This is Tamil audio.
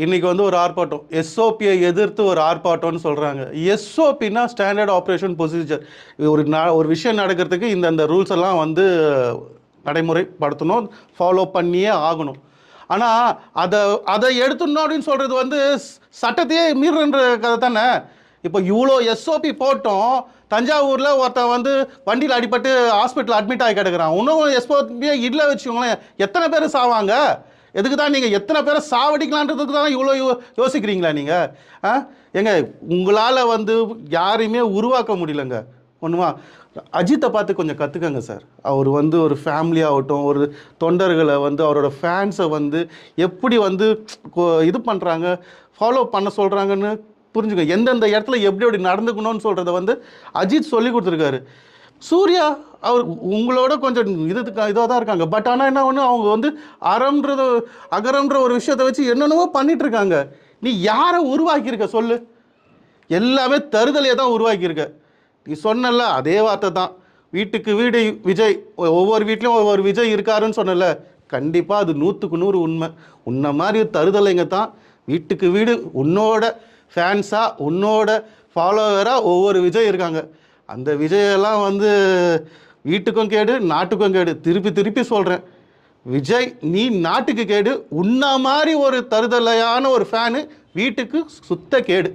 இன்றைக்கி வந்து ஒரு ஆர்ப்பாட்டம், எஸ்ஓபியை எதிர்த்து ஒரு ஆர்ப்பாட்டம்னு சொல்கிறாங்க. எஸ்ஓபின்னா ஸ்டாண்டர்ட் ஆப்ரேஷன் ப்ரொசீஜர். ஒரு விஷயம் நடக்கிறதுக்கு இந்த ரூல்ஸ் எல்லாம் வந்து நடைமுறைப்படுத்தணும், ஃபாலோ பண்ணியே ஆகணும். ஆனால் அதை எடுத்துடணும் அப்படின்னு சொல்கிறது வந்து சட்டத்தையே மீறுன்ற கதை தானே. இப்போ இவ்வளோ எஸ்ஓபி போட்டோம், தஞ்சாவூரில் ஒருத்தன் வந்து வண்டியில் அடிபட்டு ஹாஸ்பிட்டல் அட்மிட் ஆகி கிடக்குறான். இன்னும் எஸ்ஓபியே இல்லை வச்சுக்கோங்களேன், எத்தனை பேர் சாவாங்க? எதுக்கு தான் நீங்கள் எத்தனை பேரை சாவடிக்கலான்றதுக்கு தான் இவ்வளோ யோசிக்கிறீங்களா நீங்கள்? ஏங்க உங்களால் வந்து யாரையுமே உருவாக்க முடியலங்க. ஒன்றுமா அஜித்தை பார்த்து கொஞ்சம் கற்றுக்கங்க சார். அவர் வந்து ஒரு ஃபேமிலி ஆகட்டும், ஒரு தொண்டர்களை வந்து அவரோட ஃபேன்ஸை வந்து எப்படி வந்து இது பண்ணுறாங்க, ஃபாலோ பண்ண சொல்கிறாங்கன்னு புரிஞ்சுக்க. எந்தெந்த இடத்துல எப்படி எப்படி நடந்துக்கணும்னு சொல்கிறத வந்து அஜித் சொல்லி கொடுத்துருக்காரு. சூர்யா அவர் உங்களோட கொஞ்சம் இதாக தான் இருக்காங்க. பட் ஆனால் என்ன ஒன்று, அவங்க வந்து அகரம்ன்ற ஒரு விஷயத்தை வச்சு என்னென்னவோ பண்ணிகிட்ருக்காங்க. நீ யாரை உருவாக்கியிருக்க சொல்லு? எல்லாமே தருதலையை தான் உருவாக்கியிருக்க. நீ சொன்னல அதே வார்த்தை தான், வீட்டுக்கு வீடு விஜய், ஒவ்வொரு வீட்லேயும் ஒவ்வொரு விஜய் இருக்காருன்னு சொன்னல, கண்டிப்பாக அது 100க்கு 100 உண்மை. உன்ன மாதிரி தருதலைங்க தான் வீட்டுக்கு வீடு உன்னோட ஃபேன்ஸாக உன்னோட ஃபாலோவராக ஒவ்வொரு விஜய் இருக்காங்க. அந்த விஜயெல்லாம் வந்து வீட்டுக்கும் கேடு நாட்டுக்கும் கேடு. திருப்பி சொல்கிறேன், விஜய் நீ நாட்டுக்கு கேடு, உன்ன மாதிரி ஒரு தருதலையான ஒரு ஃபேனு வீட்டுக்கு சுத்த கேடு.